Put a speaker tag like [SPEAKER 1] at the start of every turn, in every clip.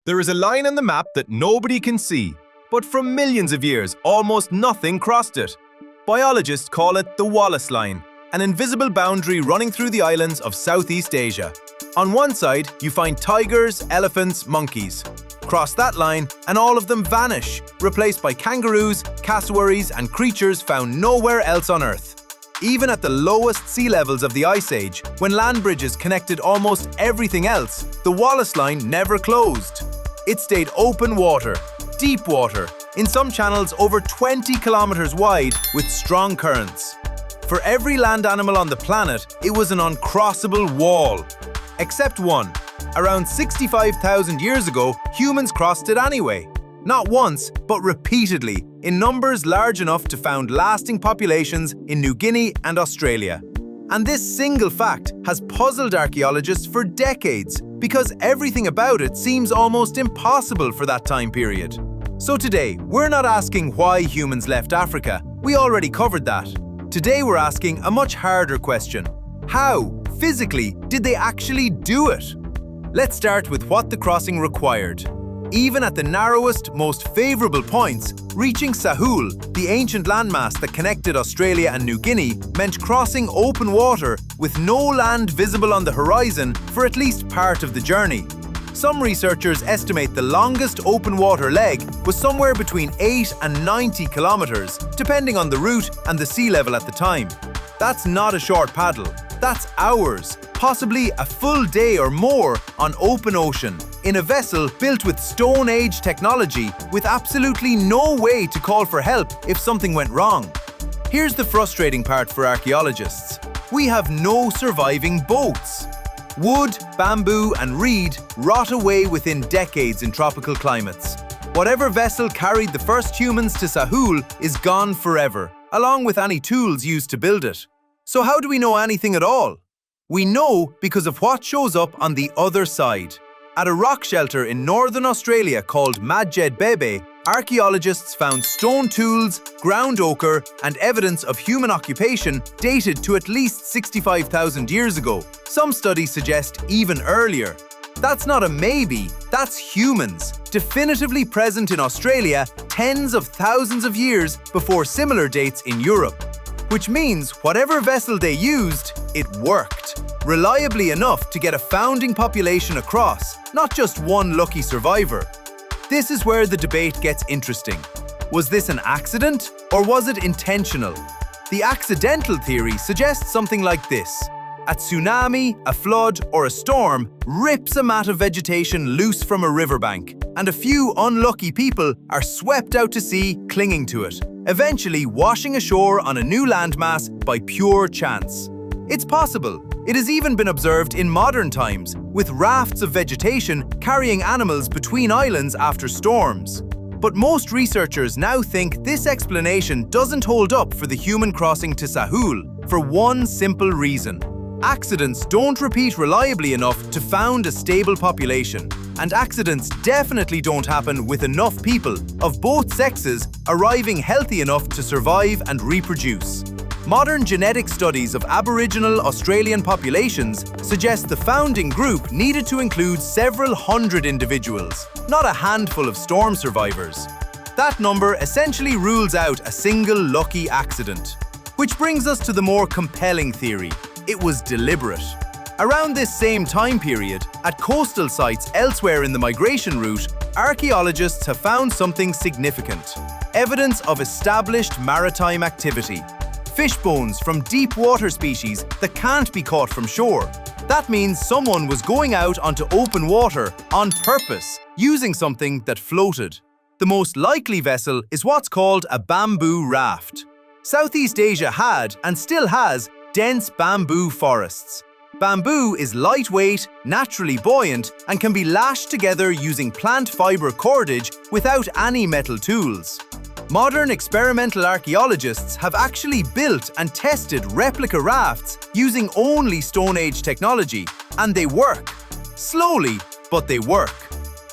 [SPEAKER 1] There is a line on the map that nobody can see, but for millions of years, almost nothing crossed it. Biologists call it the Wallace Line, an invisible boundary running through the islands of Southeast Asia. On one side, you find tigers, elephants, monkeys. Cross that line, and all of them vanish, replaced by kangaroos, cassowaries, and creatures found nowhere else on Earth. Even at the lowest sea levels of the Ice Age, when land bridges connected almost everything else, the Wallace Line never closed. It stayed open water, deep water, in some channels over 20 kilometers wide with strong currents. For every land animal on the planet, it was an uncrossable wall. Except one. Around 65,000 years ago, humans crossed it anyway. Not once, but repeatedly, in numbers large enough to found lasting populations in New Guinea and Australia. And this single fact has puzzled archaeologists for decades because everything about it seems almost impossible for that time period. So today, we're not asking why humans left Africa. We already covered that. Today we're asking a much harder question. How, physically, did they actually do it? Let's start with what the crossing required. Even at the narrowest, most favourable points, reaching Sahul, the ancient landmass that connected Australia and New Guinea, meant crossing open water with no land visible on the horizon for at least part of the journey. Some researchers estimate the longest open water leg was somewhere between 8 and 90 kilometres, depending on the route and the sea level at the time. That's not a short paddle. That's hours, possibly a full day or more on open ocean, in a vessel built with Stone Age technology with absolutely no way to call for help if something went wrong. Here's the frustrating part for archaeologists. We have no surviving boats. Wood, bamboo, and reed rot away within decades in tropical climates. Whatever vessel carried the first humans to Sahul is gone forever, along with any tools used to build it. So how do we know anything at all? We know because of what shows up on the other side. At a rock shelter in northern Australia called Madjedbebe, archaeologists found stone tools, ground ochre, and evidence of human occupation dated to at least 65,000 years ago. Some studies suggest even earlier. That's not a maybe, that's humans, definitively present in Australia tens of thousands of years before similar dates in Europe. Which means whatever vessel they used, it worked. Reliably enough to get a founding population across, not just one lucky survivor. This is where the debate gets interesting. Was this an accident, or was it intentional? The accidental theory suggests something like this. A tsunami, a flood, or a storm rips a mat of vegetation loose from a riverbank, and a few unlucky people are swept out to sea clinging to it, eventually washing ashore on a new landmass by pure chance. It's possible. It has even been observed in modern times, with rafts of vegetation carrying animals between islands after storms. But most researchers now think this explanation doesn't hold up for the human crossing to Sahul for one simple reason. Accidents don't repeat reliably enough to found a stable population, and accidents definitely don't happen with enough people of both sexes arriving healthy enough to survive and reproduce. Modern genetic studies of Aboriginal Australian populations suggest the founding group needed to include several hundred individuals, not a handful of storm survivors. That number essentially rules out a single lucky accident. Which brings us to the more compelling theory. It was deliberate. Around this same time period, at coastal sites elsewhere in the migration route, archaeologists have found something significant. Evidence of established maritime activity. Fish bones from deep water species that can't be caught from shore. That means someone was going out onto open water on purpose, using something that floated. The most likely vessel is what's called a bamboo raft. Southeast Asia had, and still has, dense bamboo forests. Bamboo is lightweight, naturally buoyant, and can be lashed together using plant fibre cordage without any metal tools. Modern experimental archaeologists have actually built and tested replica rafts using only Stone Age technology, and they work. Slowly, but they work.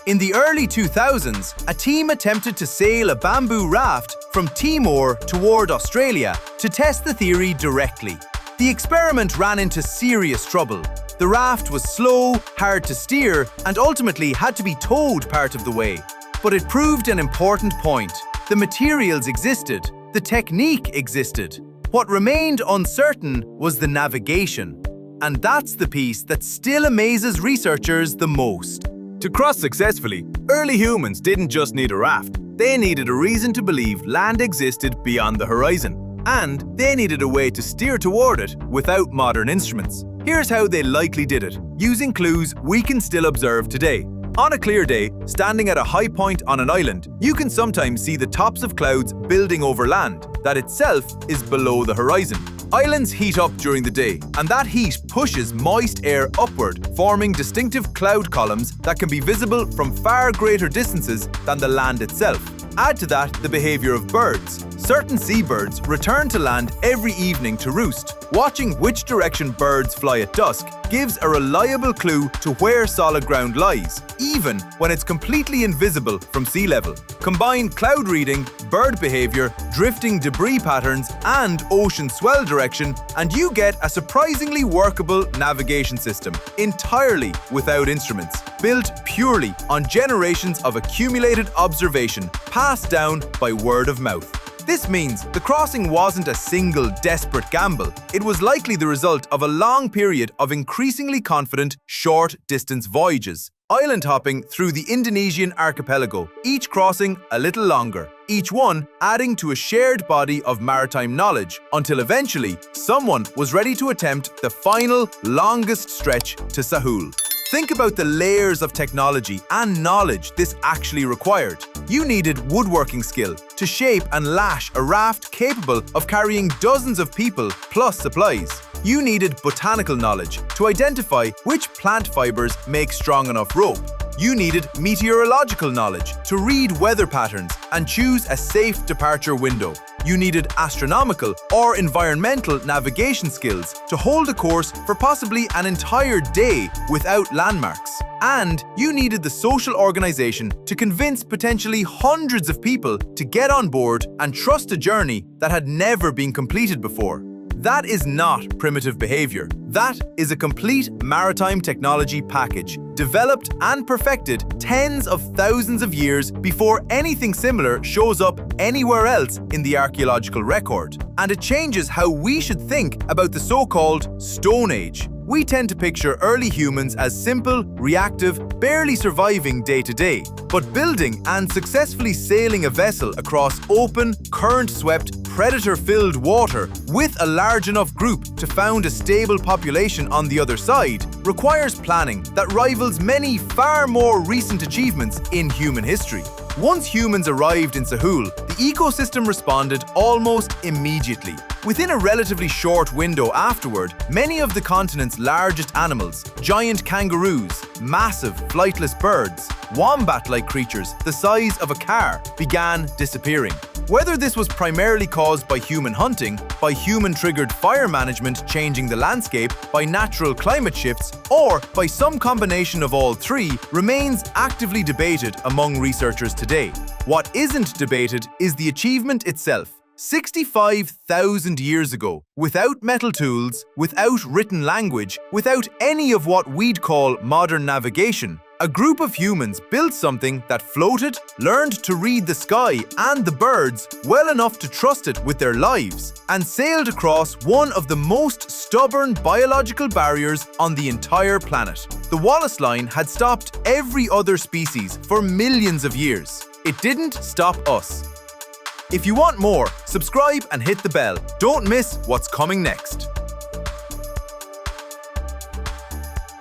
[SPEAKER 1] In the early 2000s, a team attempted to sail a bamboo raft from Timor toward Australia to test the theory directly. The experiment ran into serious trouble. The raft was slow, hard to steer, and ultimately had to be towed part of the way. But it proved an important point. The materials existed. The technique existed. What remained uncertain was the navigation. And that's the piece that still amazes researchers the most. To cross successfully, early humans didn't just need a raft. They needed a reason to believe land existed beyond the horizon. And they needed a way to steer toward it without modern instruments. Here's how they likely did it, using clues we can still observe today. On a clear day, standing at a high point on an island, you can sometimes see the tops of clouds building over land that itself is below the horizon. Islands heat up during the day, and that heat pushes moist air upward, forming distinctive cloud columns that can be visible from far greater distances than the land itself. Add to that the behavior of birds. Certain seabirds return to land every evening to roost. Watching which direction birds fly at dusk gives a reliable clue to where solid ground lies, even when it's completely invisible from sea level. Combine cloud reading, bird behavior, drifting debris patterns, and ocean swell direction, and you get a surprisingly workable navigation system, entirely without instruments, built purely on generations of accumulated observation, passed down by word of mouth. This means the crossing wasn't a single desperate gamble. It was likely the result of a long period of increasingly confident, short-distance voyages, island hopping through the Indonesian archipelago, each crossing a little longer, each one adding to a shared body of maritime knowledge, until eventually someone was ready to attempt the final, longest stretch to Sahul. Think about the layers of technology and knowledge this actually required. You needed woodworking skill to shape and lash a raft capable of carrying dozens of people plus supplies. You needed botanical knowledge to identify which plant fibers make strong enough rope. You needed meteorological knowledge to read weather patterns and choose a safe departure window. You needed astronomical or environmental navigation skills to hold a course for possibly an entire day without landmarks. And you needed the social organization to convince potentially hundreds of people to get on board and trust a journey that had never been completed before. That is not primitive behavior. That is a complete maritime technology package, developed and perfected tens of thousands of years before anything similar shows up anywhere else in the archaeological record. And it changes how we should think about the so-called Stone Age. We tend to picture early humans as simple, reactive, barely surviving day to day. But building and successfully sailing a vessel across open, current-swept, predator-filled water with a large enough group to found a stable population on the other side requires planning that rivals many far more recent achievements in human history. Once humans arrived in Sahul, the ecosystem responded almost immediately. Within a relatively short window afterward, many of the continent's largest animals, giant kangaroos, massive flightless birds, wombat-like creatures the size of a car, began disappearing. Whether this was primarily caused by human hunting, by human-triggered fire management changing the landscape, by natural climate shifts, or by some combination of all three, remains actively debated among researchers today. What isn't debated is the achievement itself. 65,000 years ago, without metal tools, without written language, without any of what we'd call modern navigation, a group of humans built something that floated, learned to read the sky and the birds well enough to trust it with their lives, and sailed across one of the most stubborn biological barriers on the entire planet. The Wallace Line had stopped every other species for millions of years. It didn't stop us. If you want more, subscribe and hit the bell. Don't miss what's coming next.